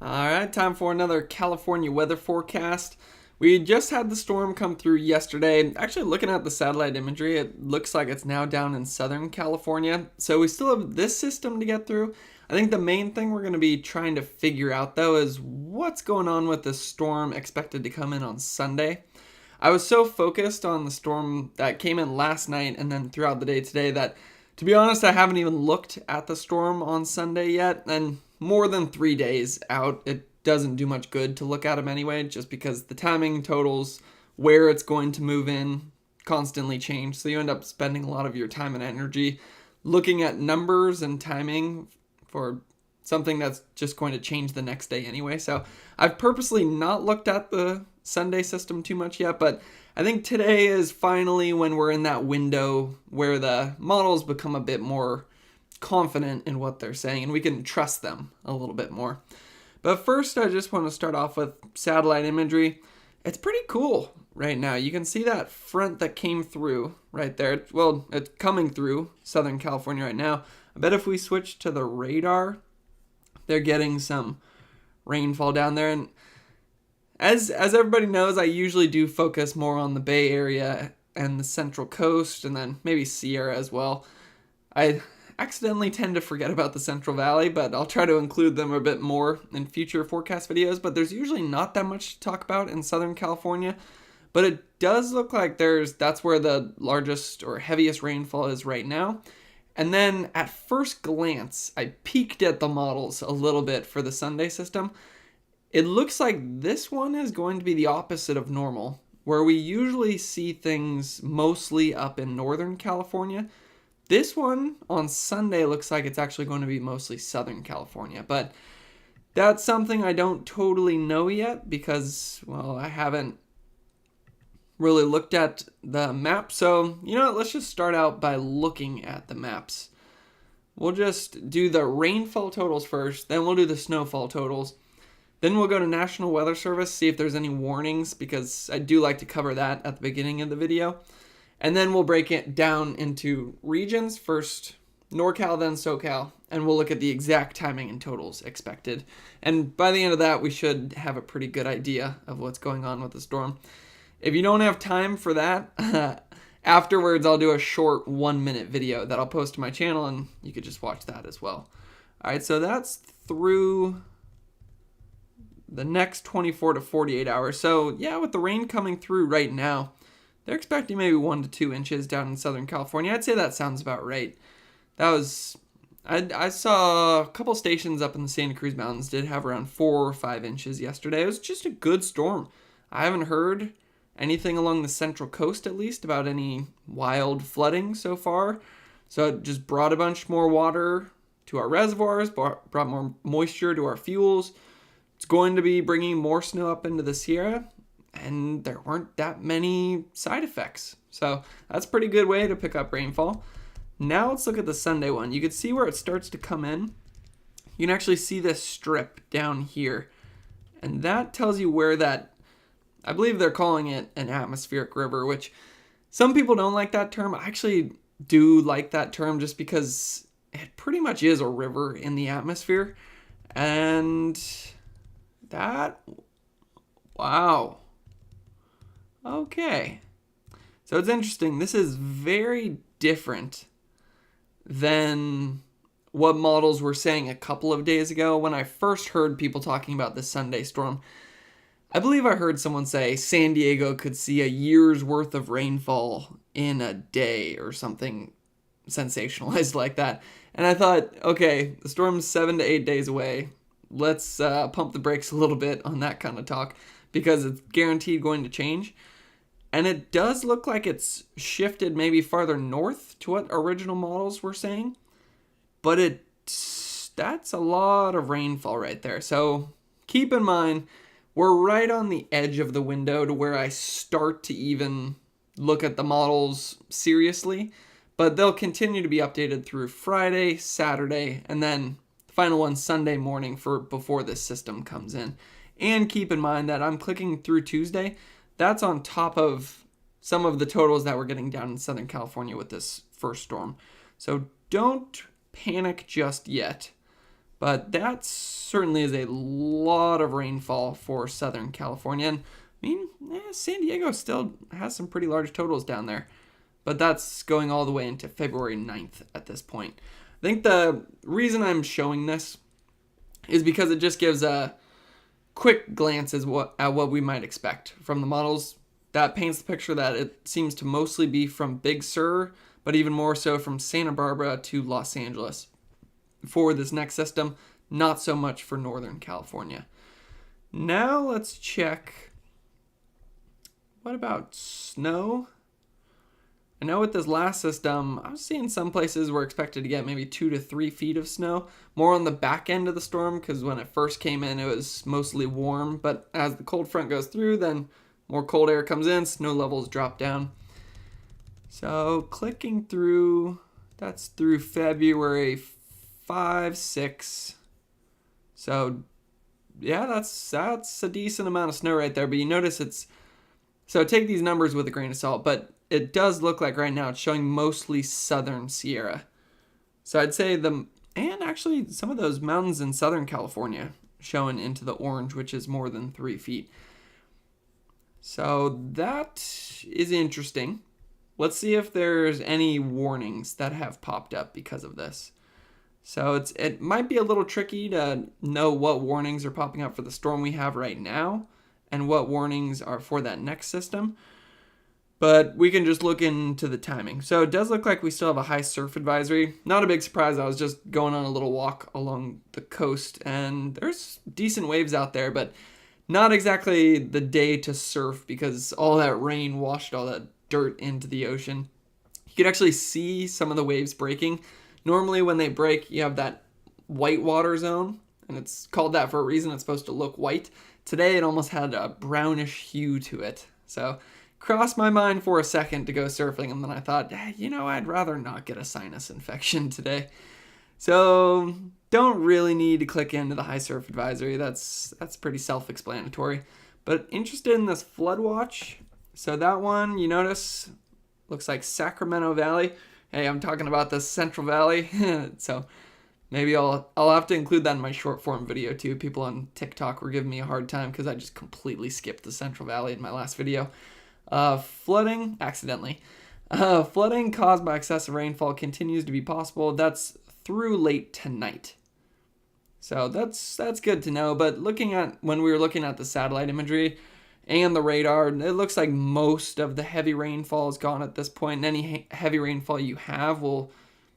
All right, time for another California weather forecast. We just had the storm come through yesterday. Actually, looking at the satellite imagery, it looks like it's now down in Southern California. So we still have this system to get through. I think the main thing we're going to be trying to figure out, though, is what's going on with this storm expected to come in on Sunday. I was so focused on the storm that came in last night and then throughout the day today that, to be honest, I haven't even looked at the storm on Sunday yet. And more than 3 days out, it doesn't do much good to look at them anyway, just because the timing totals, where it's going to move in, constantly change. So you end up spending a lot of your time and energy looking at numbers and timing for something that's just going to change the next day anyway. So I've purposely not looked at the Sunday system too much yet, but I think today is finally when we're in that window where the models become a bit more confident in what they're saying and we can trust them a little bit more. But first, I just want to start off with satellite imagery. It's pretty cool right now. You can see that front that came through right there. Well, it's coming through Southern California right now. I bet if we switch to the radar, they're getting some rainfall down there. And as everybody knows, I usually do focus more on the Bay Area and the Central Coast and then maybe Sierra as well. I accidentally tend to forget about the Central Valley, but I'll try to include them a bit more in future forecast videos. But there's usually not that much to talk about in Southern California. But it does look like that's where the largest or heaviest rainfall is right now. And then at first glance, I peeked at the models a little bit for the Sunday system. It looks like this one is going to be the opposite of normal, where we usually see things mostly up in Northern California. This one on Sunday looks like it's actually going to be mostly Southern California, but that's something I don't totally know yet because, well, I haven't really looked at the map. So, let's just start out by looking at the maps. We'll just do the rainfall totals first, then we'll do the snowfall totals. Then we'll go to National Weather Service, see if there's any warnings, because I do like to cover that at the beginning of the video. And then we'll break it down into regions, first NorCal, then SoCal, and we'll look at the exact timing and totals expected. And by the end of that, we should have a pretty good idea of what's going on with the storm. If you don't have time for that, afterwards I'll do a short 1-minute video that I'll post to my channel, and you could just watch that as well. All right, so that's through the next 24 to 48 hours. So yeah, with the rain coming through right now, they're expecting maybe 1 to 2 inches down in Southern California. I'd say that sounds about right. I saw a couple stations up in the Santa Cruz Mountains did have around 4 or 5 inches yesterday. It was just a good storm. I haven't heard anything along the Central Coast, at least, about any wild flooding so far. So it just brought a bunch more water to our reservoirs, brought more moisture to our fuels. It's going to be bringing more snow up into the Sierra, and there weren't that many side effects. So that's a pretty good way to pick up rainfall. Now let's look at the Sunday one. You can see where it starts to come in. You can actually see this strip down here. And that tells you where that, I believe they're calling it an atmospheric river, which some people don't like that term. I actually do like that term just because it pretty much is a river in the atmosphere. And that, wow. Okay. So it's interesting. This is very different than what models were saying a couple of days ago when I first heard people talking about the Sunday storm. I believe I heard someone say San Diego could see a year's worth of rainfall in a day or something sensationalized like that. And I thought, okay, the storm's 7 to 8 days away. Let's pump the brakes a little bit on that kind of talk because it's guaranteed going to change. And it does look like it's shifted maybe farther north to what original models were saying. But that's a lot of rainfall right there. So keep in mind, we're right on the edge of the window to where I start to even look at the models seriously. But they'll continue to be updated through Friday, Saturday, and then the final one Sunday morning for before this system comes in. And keep in mind that I'm clicking through Tuesday. That's on top of some of the totals that we're getting down in Southern California with this first storm. So don't panic just yet. But that certainly is a lot of rainfall for Southern California. And I mean, San Diego still has some pretty large totals down there. But that's going all the way into February 9th at this point. I think the reason I'm showing this is because it just gives a quick glance at what we might expect from the models. That paints the picture that it seems to mostly be from Big Sur, but even more so from Santa Barbara to Los Angeles for this next system, not so much for Northern California. Now let's check. What about snow? I know with this last system, I was seeing some places were expected to get maybe 2 to 3 feet of snow, more on the back end of the storm, because when it first came in, it was mostly warm. But as the cold front goes through, then more cold air comes in, snow levels drop down. So clicking through, that's through February 5, 6. So yeah, that's a decent amount of snow right there. But you notice so take these numbers with a grain of salt, but it does look like right now it's showing mostly southern Sierra. So I'd say and actually some of those mountains in Southern California showing into the orange, which is more than 3 feet. So that is interesting. Let's see if there's any warnings that have popped up because of this. So it might be a little tricky to know what warnings are popping up for the storm we have right now and what warnings are for that next system. But we can just look into the timing. So it does look like we still have a high surf advisory. Not a big surprise. I was just going on a little walk along the coast, and there's decent waves out there, but not exactly the day to surf because all that rain washed all that dirt into the ocean. You could actually see some of the waves breaking. Normally when they break, you have that white water zone, and it's called that for a reason. It's supposed to look white. Today it almost had a brownish hue to it. So crossed my mind for a second to go surfing, and then I thought, I'd rather not get a sinus infection today. So don't really need to click into the high surf advisory. That's pretty self-explanatory. But interested in this flood watch. So that one, you notice, looks like Sacramento Valley. Hey, I'm talking about the Central Valley. So maybe I'll have to include that in my short form video too. People on TikTok were giving me a hard time because I just completely skipped the Central Valley in my last video. Flooding, accidentally. Flooding caused by excessive rainfall continues to be possible. That's through late tonight. So that's good to know. But when we were looking at the satellite imagery and the radar, it looks like most of the heavy rainfall is gone at this point. And any heavy rainfall you have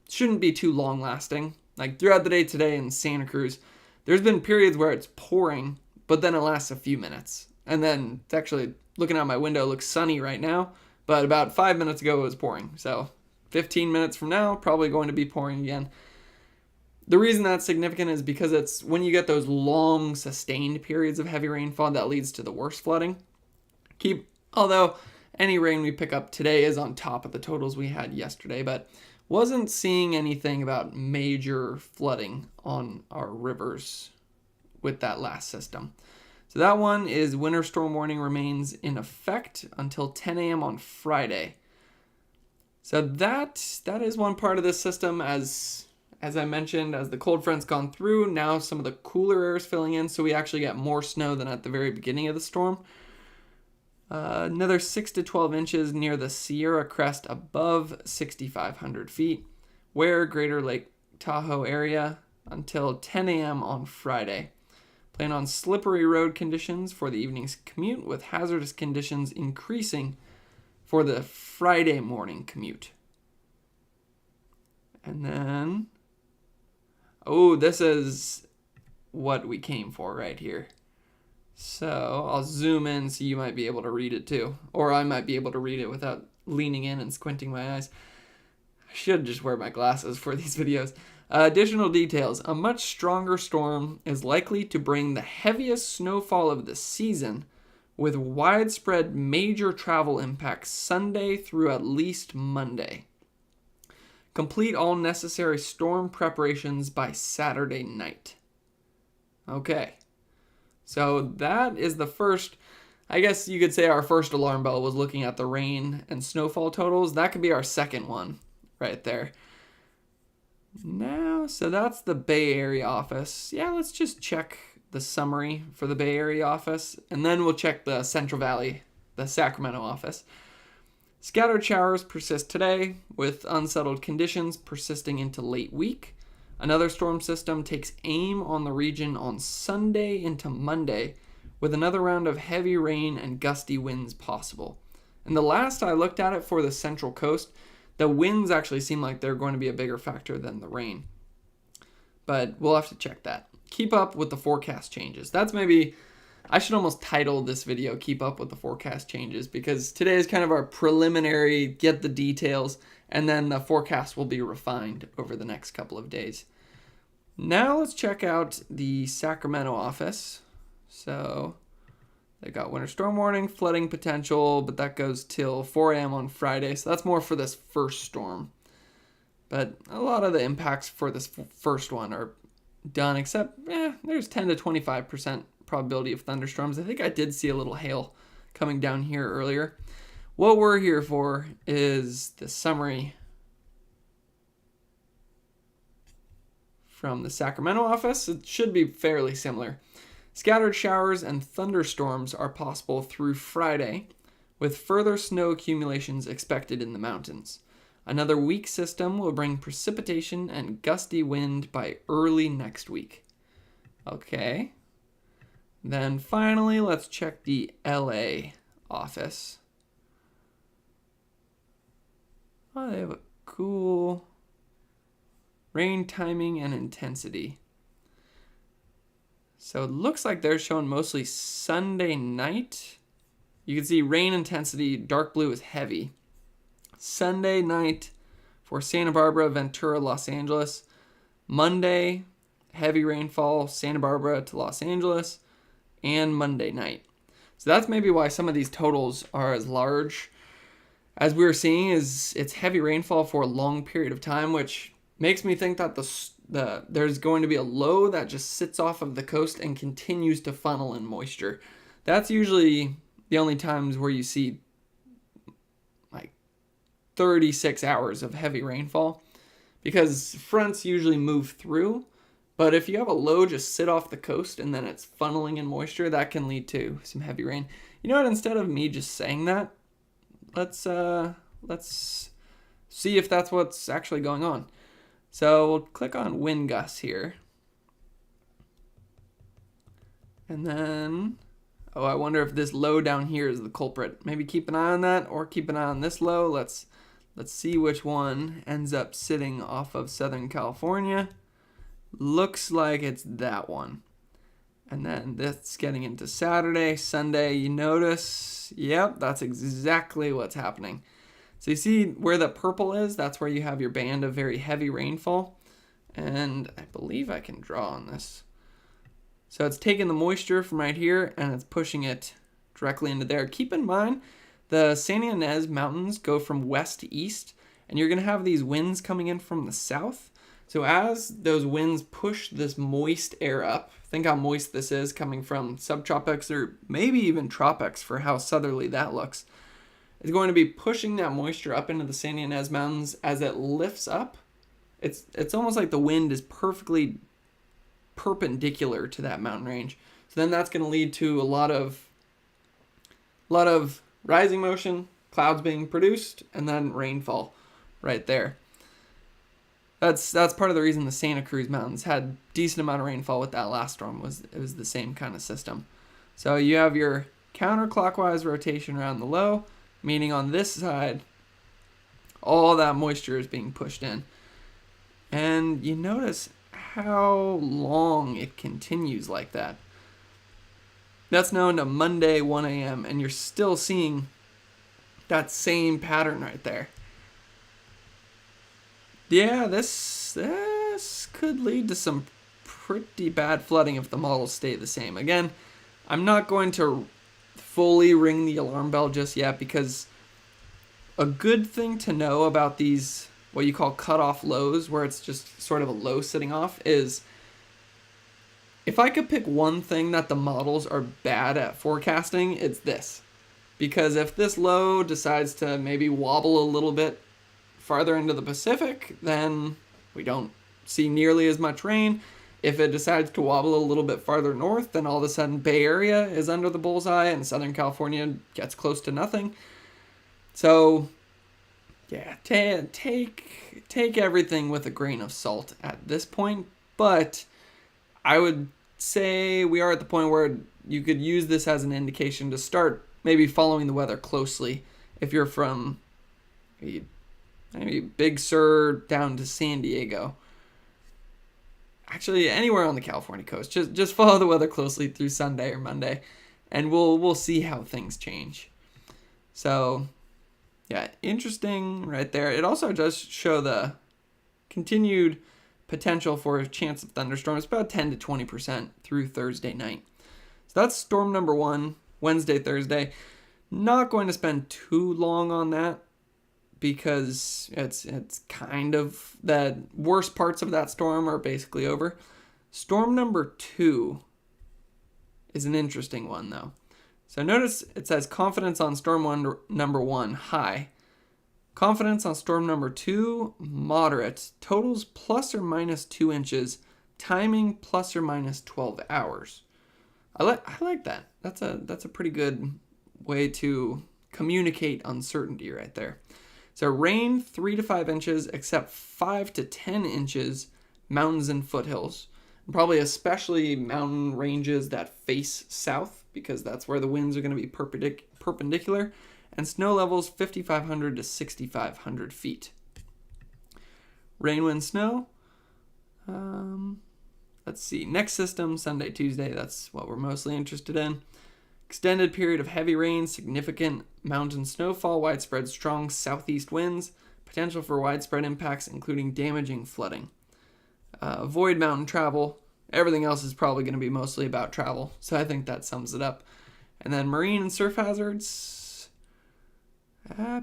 shouldn't be too long lasting. Like throughout the day today in Santa Cruz, there's been periods where it's pouring, but then it lasts a few minutes. And then it's actually, looking out my window, looks sunny right now, but about 5 minutes ago it was pouring. So 15 minutes from now, probably going to be pouring again. The reason that's significant is because it's when you get those long sustained periods of heavy rainfall that leads to the worst flooding. Although any rain we pick up today is on top of the totals we had yesterday, but wasn't seeing anything about major flooding on our rivers with that last system. So that one is winter storm warning remains in effect until 10 a.m. on Friday. So that is one part of this system. As I mentioned, as the cold front's gone through, now some of the cooler air is filling in, so we actually get more snow than at the very beginning of the storm. Another 6 to 12 inches near the Sierra Crest above 6,500 feet, where Greater Lake Tahoe area until 10 a.m. on Friday. Plan on slippery road conditions for the evening's commute, with hazardous conditions increasing for the Friday morning commute. And then, this is what we came for right here. So I'll zoom in so you might be able to read it too. Or I might be able to read it without leaning in and squinting my eyes. I should just wear my glasses for these videos. Additional details. A much stronger storm is likely to bring the heaviest snowfall of the season, with widespread major travel impacts Sunday through at least Monday. Complete all necessary storm preparations by Saturday night. Okay. So that is the first, I guess you could say our first alarm bell was looking at the rain and snowfall totals. That could be our second one right there. Now, so that's the Bay Area office. Yeah, let's just check the summary for the Bay Area office, and then we'll check the Central Valley, the Sacramento office. Scattered showers persist today, with unsettled conditions persisting into late week. Another storm system takes aim on the region on Sunday into Monday, with another round of heavy rain and gusty winds possible. And the last I looked at it for the Central Coast, the winds actually seem like they're going to be a bigger factor than the rain. But we'll have to check that. Keep up with the forecast changes. That's maybe, I should almost title this video, Keep Up with the Forecast Changes, because today is kind of our preliminary, get the details, and then the forecast will be refined over the next couple of days. Now let's check out the Sacramento office. So they got winter storm warning, flooding potential, but that goes till 4 a.m. on Friday. So that's more for this first storm. But a lot of the impacts for this first one are done, except there's 10 to 25% probability of thunderstorms. I think I did see a little hail coming down here earlier. What we're here for is the summary from the Sacramento office. It should be fairly similar. Scattered showers and thunderstorms are possible through Friday, with further snow accumulations expected in the mountains. Another weak system will bring precipitation and gusty wind by early next week. Okay. Then finally, let's check the LA office. Oh, they have a cool rain timing and intensity. So it looks like they're showing mostly Sunday night. You can see rain intensity, dark blue is heavy. Sunday night for Santa Barbara, Ventura, Los Angeles. Monday, heavy rainfall, Santa Barbara to Los Angeles. And Monday night. So that's maybe why some of these totals are as large as we were seeing. Is it's heavy rainfall for a long period of time, which makes me think that there's going to be a low that just sits off of the coast and continues to funnel in moisture. That's usually the only times where you see like 36 hours of heavy rainfall, because fronts usually move through. But if you have a low just sit off the coast and then it's funneling in moisture, that can lead to some heavy rain. You know what? Instead of me just saying that, let's see if that's what's actually going on. So we'll click on wind gusts here. And then, I wonder if this low down here is the culprit. Maybe keep an eye on that, or keep an eye on this low. Let's see which one ends up sitting off of Southern California. Looks like it's that one. And then this getting into Saturday, Sunday, you notice, yep, that's exactly what's happening. So you see where the purple is? That's where you have your band of very heavy rainfall. And I believe I can draw on this. So it's taking the moisture from right here and it's pushing it directly into there. Keep in mind, the San Ynez Mountains go from west to east, and you're going to have these winds coming in from the south. So as those winds push this moist air up, think how moist this is coming from subtropics or maybe even tropics for how southerly that looks. It's going to be pushing that moisture up into the San Ynez Mountains. As it lifts up, it's almost like the wind is perfectly perpendicular to that mountain range. So then that's going to lead to a lot of rising motion, clouds being produced, and then rainfall right there. That's part of the reason the Santa Cruz Mountains had decent amount of rainfall with that last storm. It was the same kind of system. So you have your counterclockwise rotation around the low, meaning on this side, all that moisture is being pushed in. And you notice how long it continues like that. That's now into Monday, 1 a.m., and you're still seeing that same pattern right there. Yeah, this could lead to some pretty bad flooding if the models stay the same. Again, I'm not going to fully ring the alarm bell just yet, because a good thing to know about these, what you call cutoff lows, where it's just sort of a low sitting off, is if I could pick one thing that the models are bad at forecasting, it's this. Because if this low decides to maybe wobble a little bit farther into the Pacific, then we don't see nearly as much rain. If it decides to wobble a little bit farther north, then all of a sudden Bay Area is under the bullseye and Southern California gets close to nothing. So, yeah, take everything with a grain of salt at this point. But I would say we are at the point where you could use this as an indication to start maybe following the weather closely if you're from maybe Big Sur down to San Diego. Actually, anywhere on the California coast. Just follow the weather closely through Sunday or Monday, and we'll see how things change. So, yeah, interesting right there. It also does show the continued potential for a chance of thunderstorms, about 10 to 20% through Thursday night. So that's storm number 1, Wednesday, Thursday. Not going to spend too long on that because it's kind of the worst parts of that storm are basically over. Storm number 2 is an interesting one though. So notice it says confidence on storm number 1 high. Confidence on storm number 2 moderate. Totals plus or minus 2 inches. Timing plus or minus 12 hours. I like that. That's a pretty good way to communicate uncertainty right there. So rain 3 to 5 inches, except 5 to 10 inches, mountains and foothills. And probably especially mountain ranges that face south, because that's where the winds are going to be perpendicular. And snow levels 5,500 to 6,500 feet. Rain, wind, snow. Let's see. Next system, Sunday, Tuesday. That's what we're mostly interested in. Extended period of heavy rain, significant mountain snowfall, widespread strong southeast winds, potential for widespread impacts, including damaging flooding. Avoid mountain travel. Everything else is probably going to be mostly about travel, so I think that sums it up. And then marine and surf hazards.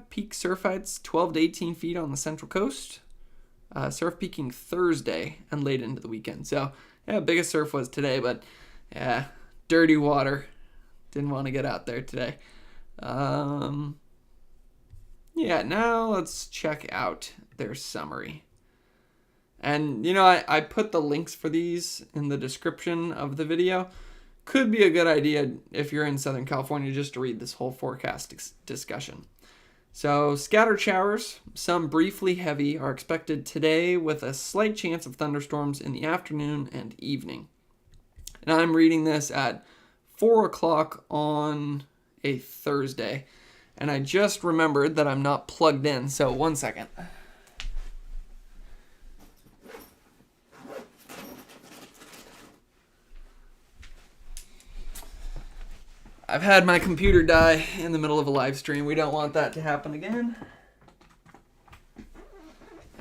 Peak surf heights 12 to 18 feet on the central coast. Surf peaking Thursday and late into the weekend. So, yeah, biggest surf was today, but yeah, dirty water. Didn't want to get out there today. Yeah, now let's check out their summary. And, I put the links for these in the description of the video. Could be a good idea if you're in Southern California just to read this whole forecast discussion. So, scattered showers, some briefly heavy, are expected today with a slight chance of thunderstorms in the afternoon and evening. And I'm reading this at 4 o'clock on a Thursday. And I just remembered that I'm not plugged in, so 1 second. I've had my computer die in the middle of a live stream. We don't want that to happen again.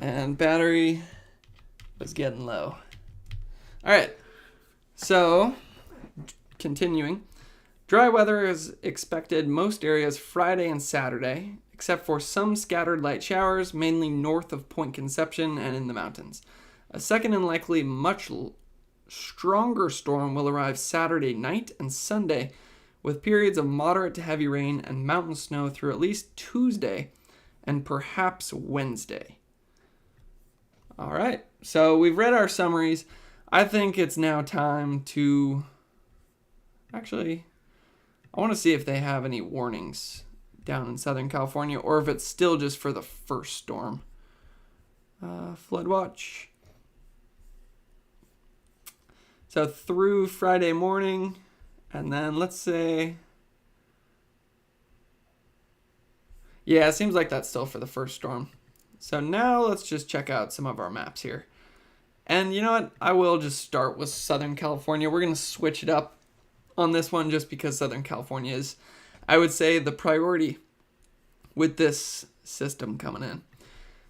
And battery was getting low. All right, so continuing. Dry weather is expected most areas Friday and Saturday, except for some scattered light showers, mainly north of Point Conception and in the mountains. A second and likely much stronger storm will arrive Saturday night and Sunday, with periods of moderate to heavy rain and mountain snow through at least Tuesday and perhaps Wednesday. All right, so we've read our summaries. I think it's now time to... Actually, I want to see if they have any warnings down in Southern California or if it's still just for the first storm. Flood watch. So through Friday morning, and then let's say... Yeah, it seems like that's still for the first storm. So now let's just check out some of our maps here. And you know what? I will just start with Southern California. We're going to switch it up on this one just because Southern California is, I would say, the priority with this system coming in.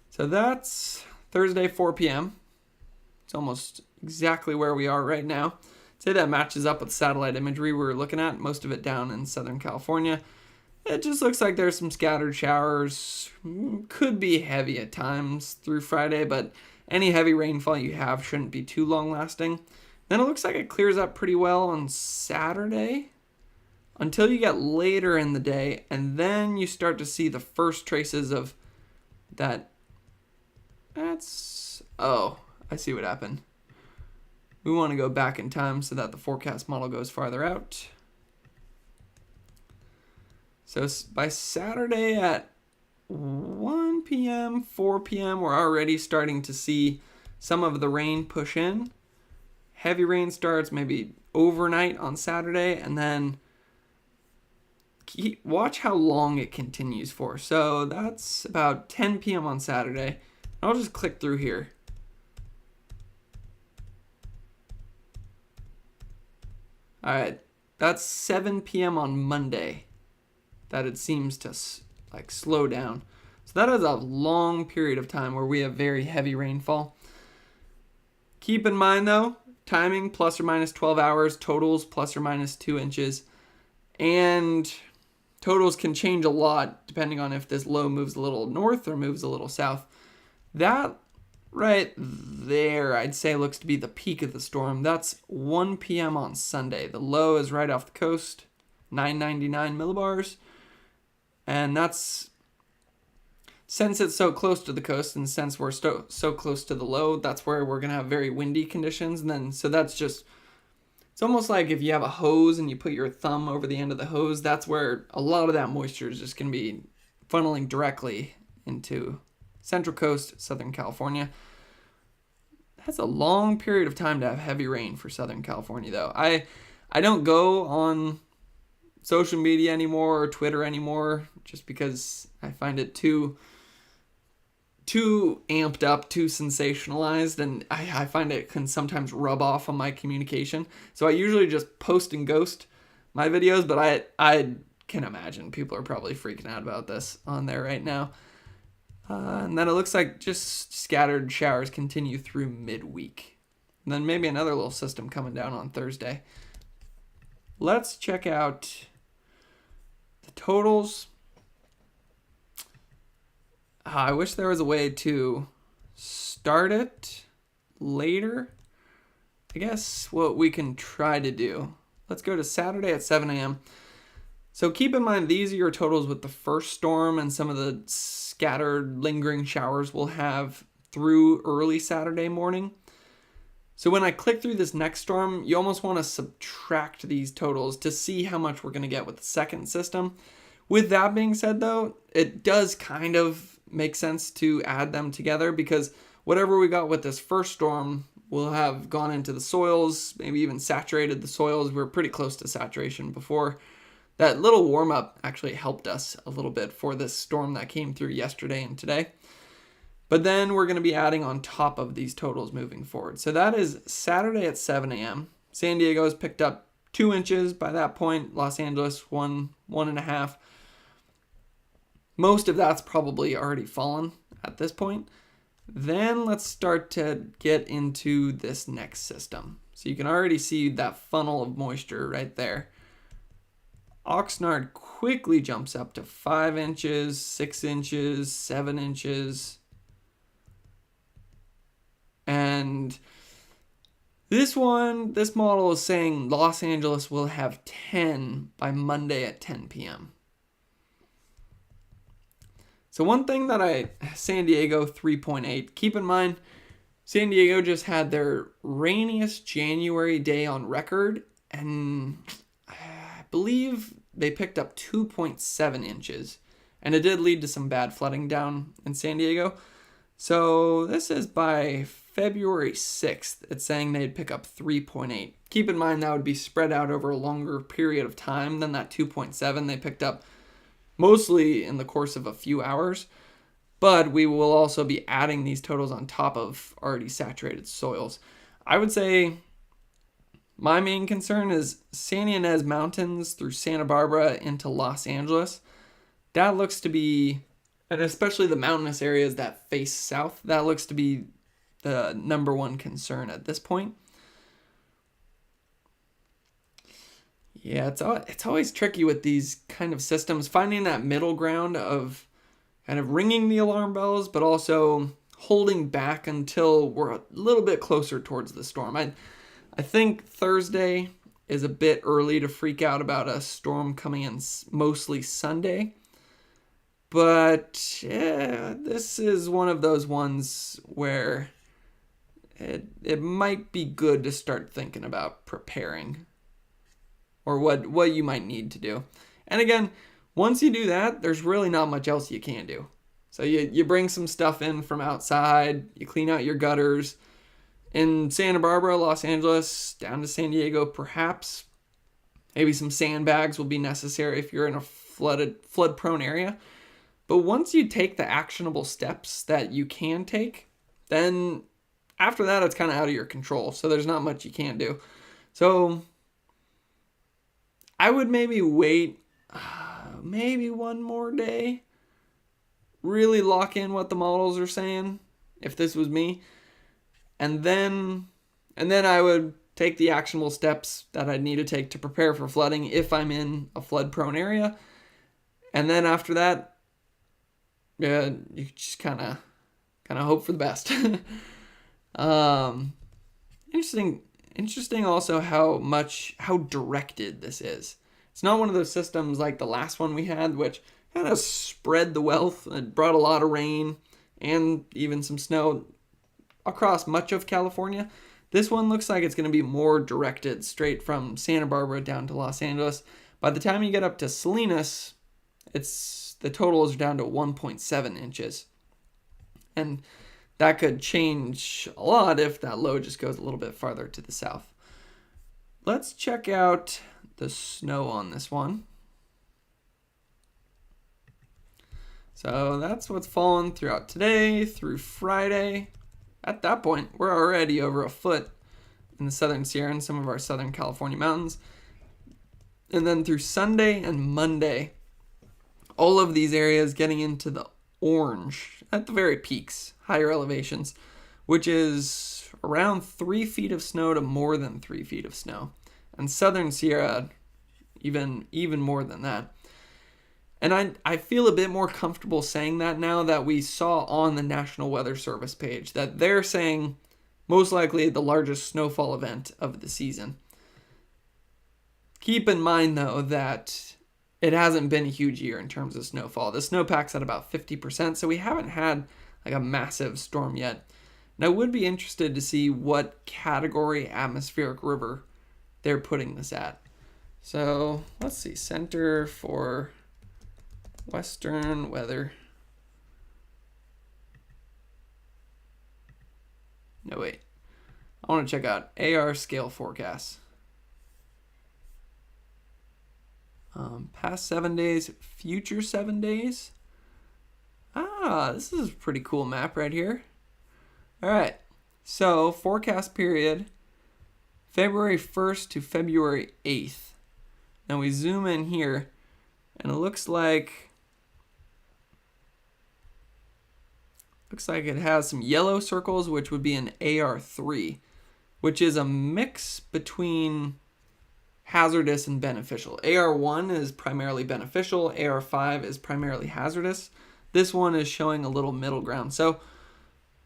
So that's Thursday, 4 p.m. It's almost exactly where we are right now. I'd say that matches up with satellite imagery we were looking at, most of it down in Southern California. It just looks like there's some scattered showers. Could be heavy at times through Friday, but any heavy rainfall you have shouldn't be too long lasting. Then it looks like it clears up pretty well on Saturday until you get later in the day, and then you start to see the first traces of that. I see what happened. We want to go back in time so that the forecast model goes farther out. So by Saturday at 1 p.m., 4 p.m., we're already starting to see some of the rain push in. Heavy rain starts maybe overnight on Saturday, and then watch how long it continues for. So that's about 10 p.m. on Saturday. I'll just click through here. All right, that's 7 p.m. on Monday that it seems to like slow down. So that is a long period of time where we have very heavy rainfall. Keep in mind though, timing plus or minus 12 hours, totals plus or minus 2 inches, and totals can change a lot depending on if this low moves a little north or moves a little south. That right there, I'd say, looks to be the peak of the storm. That's 1 p.m. on Sunday. The low is right off the coast, 999 millibars. And that's, since it's so close to the coast and since we're so close to the low, that's where we're going to have very windy conditions. And then, so that's just, it's almost like if you have a hose and you put your thumb over the end of the hose, that's where a lot of that moisture is just going to be funneling directly into Central Coast, Southern California. That's a long period of time to have heavy rain for Southern California, though. I don't go on social media anymore or Twitter anymore just because I find it too amped up, too sensationalized, and I find it can sometimes rub off on my communication. So I usually just post and ghost my videos, but I can imagine people are probably freaking out about this on there right now. And then it looks like just scattered showers continue through midweek. And then maybe another little system coming down on Thursday. Let's check out the totals. I wish there was a way to start it later. I guess what we can try to do. Let's go to Saturday at 7 a.m. So keep in mind, these are your totals with the first storm and some of the scattered lingering showers we'll have through early Saturday morning. So when I click through this next storm, you almost want to subtract these totals to see how much we're going to get with the second system. With that being said, though, it does kind of make sense to add them together because whatever we got with this first storm will have gone into the soils, maybe even saturated the soils. We're pretty close to saturation before. That little warm-up actually helped us a little bit for this storm that came through yesterday and today. But then we're going to be adding on top of these totals moving forward. So that is Saturday at 7 a.m. San Diego has picked up 2 inches by that point. Los Angeles, 1.5. Most of that's probably already fallen at this point. Then let's start to get into this next system. So you can already see that funnel of moisture right there. Oxnard quickly jumps up to 5 inches, 6 inches, 7 inches. And this model is saying Los Angeles will have 10 by Monday at 10 p.m. So one thing that San Diego 3.8, keep in mind, San Diego just had their rainiest January day on record, and I believe they picked up 2.7 inches, and it did lead to some bad flooding down in San Diego. So this is by February 6th. It's saying they'd pick up 3.8. Keep in mind that would be spread out over a longer period of time than that 2.7 they picked up mostly in the course of a few hours. But we will also be adding these totals on top of already saturated soils. I would say my main concern is San Ynez Mountains through Santa Barbara into Los Angeles. That looks to be, and especially the mountainous areas that face south, that looks to be the number one concern at this point. Yeah, it's always tricky with these kind of systems, finding that middle ground of kind of ringing the alarm bells, but also holding back until we're a little bit closer towards the storm. I think Thursday is a bit early to freak out about a storm coming in mostly Sunday. But yeah, this is one of those ones where it might be good to start thinking about preparing or what you might need to do. And again, once you do that, there's really not much else you can do. So you bring some stuff in from outside, you clean out your gutters. In Santa Barbara, Los Angeles, down to San Diego, perhaps maybe some sandbags will be necessary if you're in a flood-prone area. But once you take the actionable steps that you can take, then after that, it's kind of out of your control. So there's not much you can do. So I would maybe wait maybe one more day. Really lock in what the models are saying, if this was me. And then I would take the actionable steps that I'd need to take to prepare for flooding if I'm in a flood-prone area. And then after that, yeah, you just kind of hope for the best. Interesting also how directed this is. It's not one of those systems like the last one we had, which kind of spread the wealth and brought a lot of rain and even some snow across much of California. This one looks like it's going to be more directed straight from Santa Barbara down to Los Angeles. By the time you get up to Salinas, the total is down to 1.7 inches. And that could change a lot if that low just goes a little bit farther to the south. Let's check out the snow on this one. So that's what's fallen throughout today through Friday. At that point, we're already over a foot in the Southern Sierra and some of our Southern California mountains. And then through Sunday and Monday, all of these areas getting into the orange at the very peaks, higher elevations, which is around 3 feet of snow to more than 3 feet of snow. And Southern Sierra, even more than that. And I feel a bit more comfortable saying that now that we saw on the National Weather Service page that they're saying most likely the largest snowfall event of the season. Keep in mind, though, that it hasn't been a huge year in terms of snowfall. The snowpack's at about 50%, so we haven't had like a massive storm yet. And I would be interested to see what category atmospheric river they're putting this at. So let's see, Center for Western Weather. No, wait. I want to check out AR scale forecasts. Past 7 days, future 7 days. This is a pretty cool map right here. All right. So, forecast period, February 1st to February 8th. Now we zoom in here, and it looks like it has some yellow circles, which would be an AR3, which is a mix between hazardous and beneficial. AR1 is primarily beneficial, AR5 is primarily hazardous. This one is showing a little middle ground. So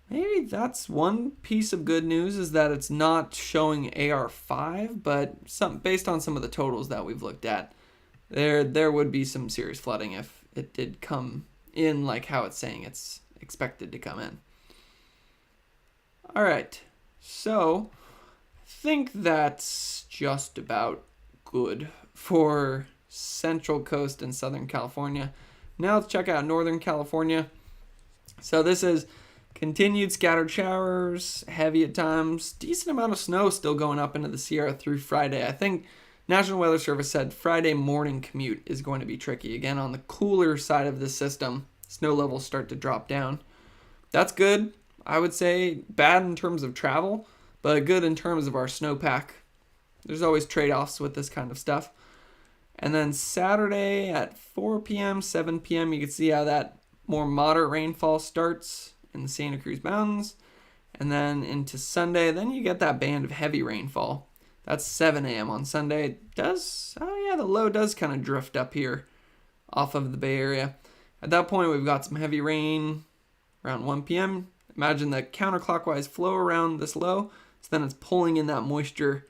maybe that's one piece of good news, is that it's not showing AR5, but based on some of the totals that we've looked at, there would be some serious flooding if it did come in like how it's saying it's expected to come in. All right, so I think that's just about good for Central Coast and Southern California. Now let's check out Northern California. So this is continued scattered showers, heavy at times, decent amount of snow still going up into the Sierra through Friday. I think National Weather Service said Friday morning commute is going to be tricky. Again, on the cooler side of this system, snow levels start to drop down. That's good. I would say bad in terms of travel, but good in terms of our snowpack. There's always trade-offs with this kind of stuff. And then Saturday at 4 p.m., 7 p.m., you can see how that more moderate rainfall starts in the Santa Cruz Mountains. And then into Sunday, then you get that band of heavy rainfall. That's 7 a.m. on Sunday. The low does kind of drift up here off of the Bay Area. At that point, we've got some heavy rain around 1 p.m. Imagine the counterclockwise flow around this low. So then it's pulling in that moisture.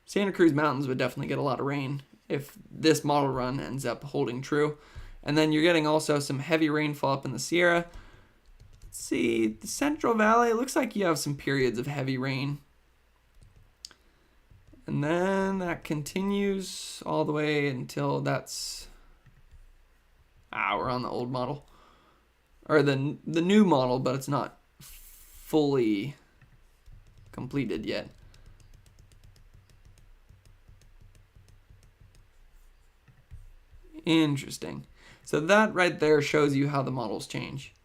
Santa Cruz Mountains would definitely get a lot of rain if this model run ends up holding true. And then you're getting also some heavy rainfall up in the Sierra. Let's see, the Central Valley, it looks like you have some periods of heavy rain. And then that continues all the way until that's... we're on the old model. Or the new model, but it's not fully completed yet. Interesting. So that right there shows you how the models change.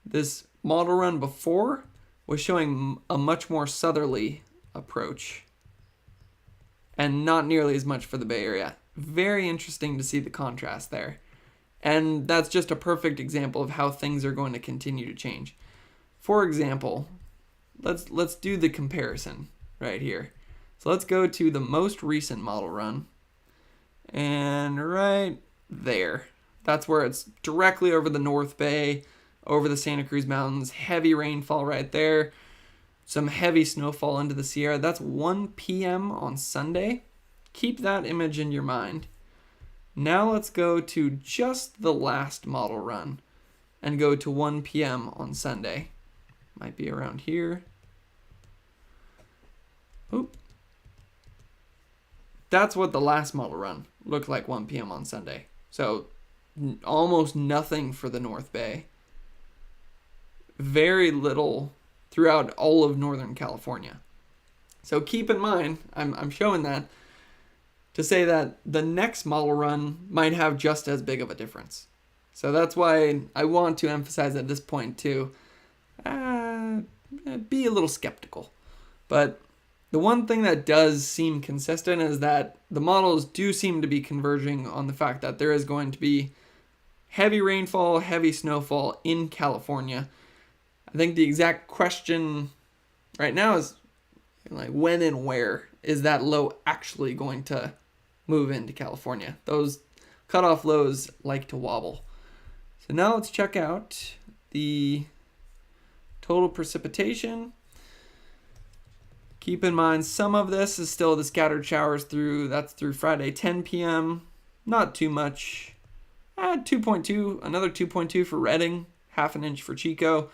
This model run before was showing a much more southerly approach and not nearly as much for the Bay Area. Very interesting to see the contrast there. And that's just a perfect example of how things are going to continue to change. For example, let's do the comparison right here. So let's go to the most recent model run. And right there, that's where it's directly over the North Bay, over the Santa Cruz Mountains, heavy rainfall right there, some heavy snowfall into the Sierra. That's 1 p.m. on Sunday. Keep that image in your mind. Now let's go to just the last model run and go to 1 p.m. on Sunday. Might be around here. Oop. That's what the last model run looked like 1 p.m. on Sunday. So almost nothing for the North Bay. Very little throughout all of Northern California. So keep in mind, I'm showing that to say that the next model run might have just as big of a difference. So that's why I want to emphasize at this point too, be a little skeptical. But the one thing that does seem consistent is that the models do seem to be converging on the fact that there is going to be heavy rainfall, heavy snowfall in California. I think the exact question right now is like when and where is that low actually going to move into California? Those cutoff lows like to wobble. So now let's check out the total precipitation. Keep in mind, some of this is still the scattered showers through Friday 10 p.m. Not too much. 2.2, another 2.2 for Redding, half an inch for Chico,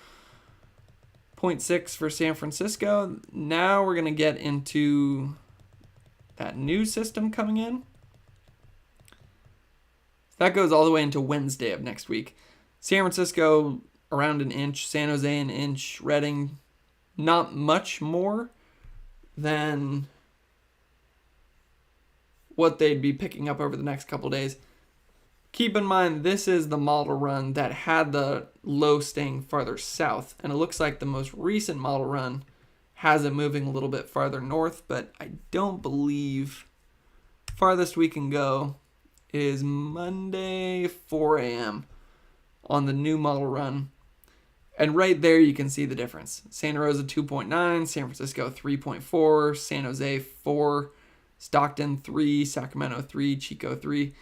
0.6 for San Francisco. Now we're going to get into that new system coming in. That goes all the way into Wednesday of next week. San Francisco, around an inch. San Jose, an inch. Redding, not much more than what they'd be picking up over the next couple days. Keep in mind, this is the model run that had the low staying farther south, and it looks like the most recent model run has it moving a little bit farther north, but I don't believe farthest we can go is Monday 4 a.m. on the new model run. And right there you can see the difference. Santa Rosa 2.9, San Francisco 3.4, San Jose 4, Stockton 3, Sacramento 3, Chico 3.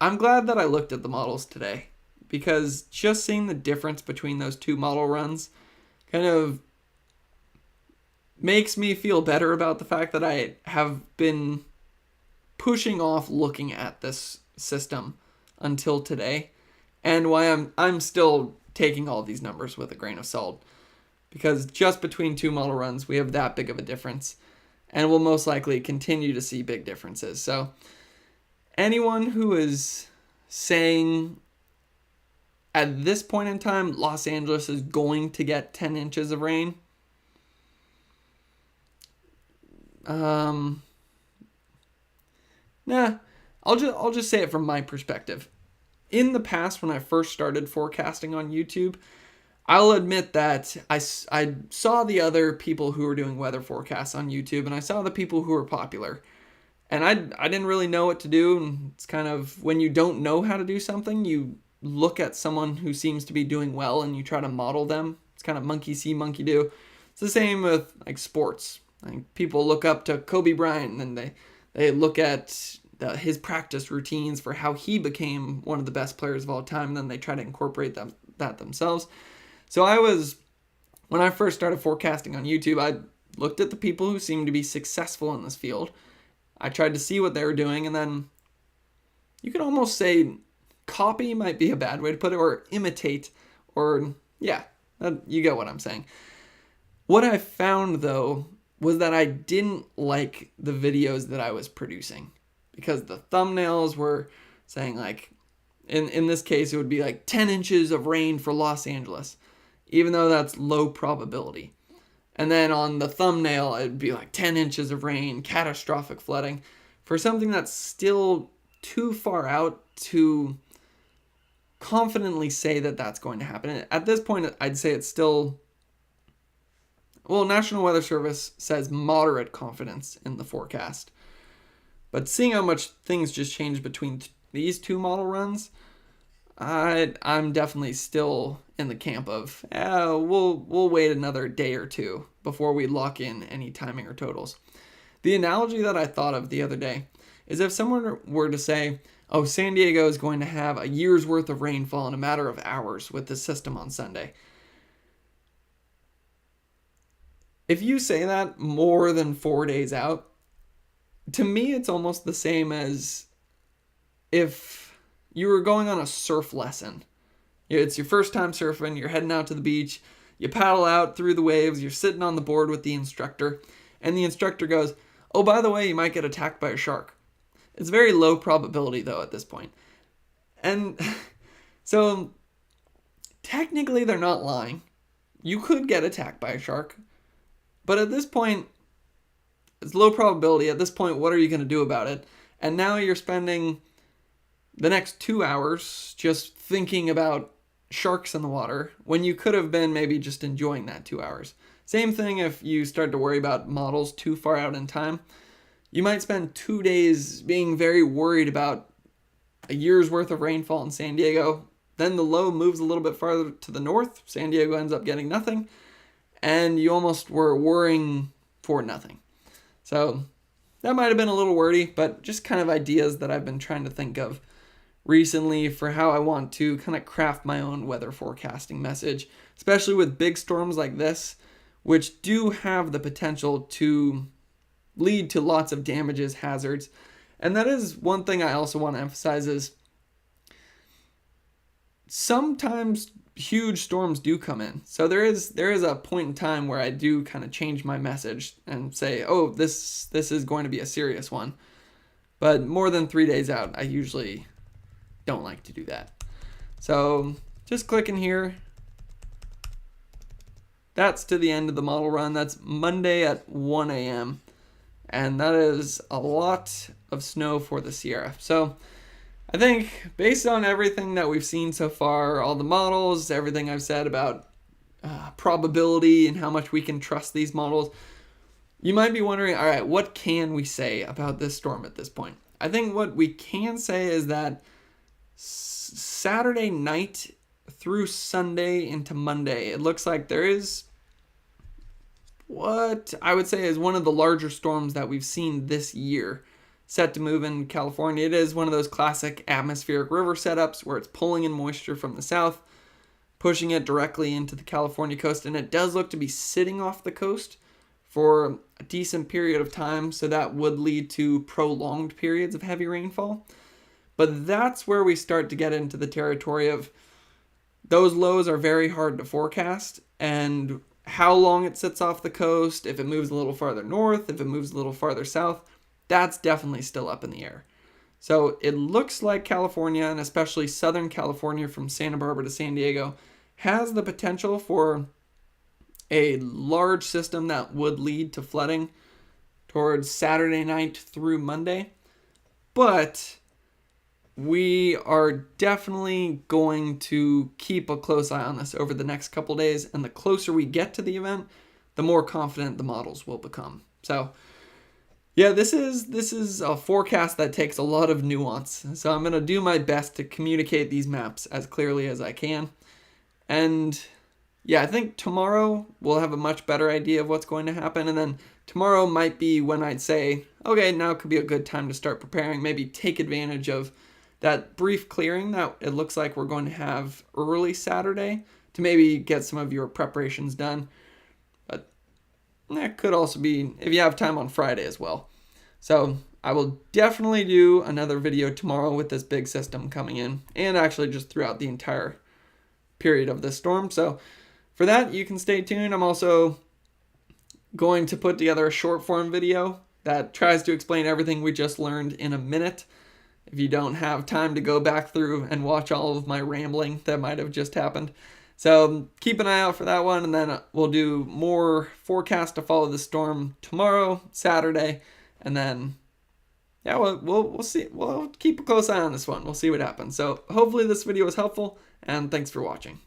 I'm glad that I looked at the models today, because just seeing the difference between those two model runs kind of makes me feel better about the fact that I have been pushing off looking at this system until today, and why I'm still taking all these numbers with a grain of salt, because just between two model runs we have that big of a difference, and we'll most likely continue to see big differences. So anyone who is saying at this point in time Los Angeles is going to get 10 inches of rain, I'll just say it from my perspective. In the past, when I first started forecasting on YouTube, I'll admit that I saw the other people who were doing weather forecasts on YouTube, and I saw the people who were popular. And I didn't really know what to do. And it's kind of, when you don't know how to do something, you look at someone who seems to be doing well and you try to model them. It's kind of monkey see, monkey do. It's the same with like sports. Like, people look up to Kobe Bryant and they look at his practice routines for how he became one of the best players of all time, and then they try to incorporate that themselves. So when I first started forecasting on YouTube, I looked at the people who seemed to be successful in this field. I tried to see what they were doing, and then you could almost say copy might be a bad way to put it, or imitate, or yeah, you get what I'm saying. What I found though was that I didn't like the videos that I was producing, because the thumbnails were saying like, in this case, it would be like 10 inches of rain for Los Angeles, even though that's low probability. And then on the thumbnail, it'd be like 10 inches of rain, catastrophic flooding, for something that's still too far out to confidently say that that's going to happen. At this point, I'd say it's still, well, National Weather Service says moderate confidence in the forecast. But seeing how much things just changed between these two model runs, I'm definitely still in the camp of we'll wait another day or two before we lock in any timing or totals. The analogy that I thought of the other day is if someone were to say, oh, San Diego is going to have a year's worth of rainfall in a matter of hours with this system on Sunday. If you say that more than 4 days out, to me it's almost the same as if you were going on a surf lesson. It's your first time surfing, you're heading out to the beach, you paddle out through the waves, you're sitting on the board with the instructor, and the instructor goes, oh, by the way, you might get attacked by a shark. It's very low probability, though, at this point. And so, technically, they're not lying. You could get attacked by a shark. But at this point, it's low probability. At this point, what are you going to do about it? And now you're spending the next 2 hours just thinking about sharks in the water when you could have been maybe just enjoying that 2 hours. Same thing if you start to worry about models too far out in time. You might spend 2 days being very worried about a year's worth of rainfall in San Diego. Then the low moves a little bit farther to the north. San Diego ends up getting nothing. And you almost were worrying for nothing. So that might have been a little wordy, but just kind of ideas that I've been trying to think of recently for how I want to kind of craft my own weather forecasting message, especially with big storms like this, which do have the potential to lead to lots of damages, hazards. And that is one thing I also want to emphasize is sometimes huge storms do come in. So there is a point in time where I do kind of change my message and say, oh, this is going to be a serious one. But more than 3 days out, I usually don't like to do that. So just clicking here. That's to the end of the model run. That's Monday at 1 a.m. And that is a lot of snow for the Sierra. So I think based on everything that we've seen so far, all the models, everything I've said about probability and how much we can trust these models, you might be wondering, all right, what can we say about this storm at this point? I think what we can say is that Saturday night through Sunday into Monday, it looks like there is what I would say is one of the larger storms that we've seen this year set to move in California. It is one of those classic atmospheric river setups where it's pulling in moisture from the south, pushing it directly into the California coast, and it does look to be sitting off the coast for a decent period of time, so that would lead to prolonged periods of heavy rainfall. But that's where we start to get into the territory of those lows are very hard to forecast, and how long it sits off the coast, if it moves a little farther north, if it moves a little farther south, that's definitely still up in the air. So it looks like California, and especially Southern California from Santa Barbara to San Diego, has the potential for a large system that would lead to flooding towards Saturday night through Monday. But we are definitely going to keep a close eye on this over the next couple days, and the closer we get to the event, the more confident the models will become. So yeah, this is a forecast that takes a lot of nuance. So I'm going to do my best to communicate these maps as clearly as I can. And yeah, I think tomorrow we'll have a much better idea of what's going to happen. And then tomorrow might be when I'd say, okay, now could be a good time to start preparing. Maybe take advantage of that brief clearing that it looks like we're going to have early Saturday to maybe get some of your preparations done. But that could also be if you have time on Friday as well. So I will definitely do another video tomorrow with this big system coming in, and actually just throughout the entire period of this storm. So for that, you can stay tuned. I'm also going to put together a short form video that tries to explain everything we just learned in a minute. If you don't have time to go back through and watch all of my rambling that might have just happened. So keep an eye out for that one, and then we'll do more forecast to follow the storm tomorrow, Saturday, and then yeah, we'll see. We'll keep a close eye on this one. We'll see what happens. So hopefully this video was helpful, and thanks for watching.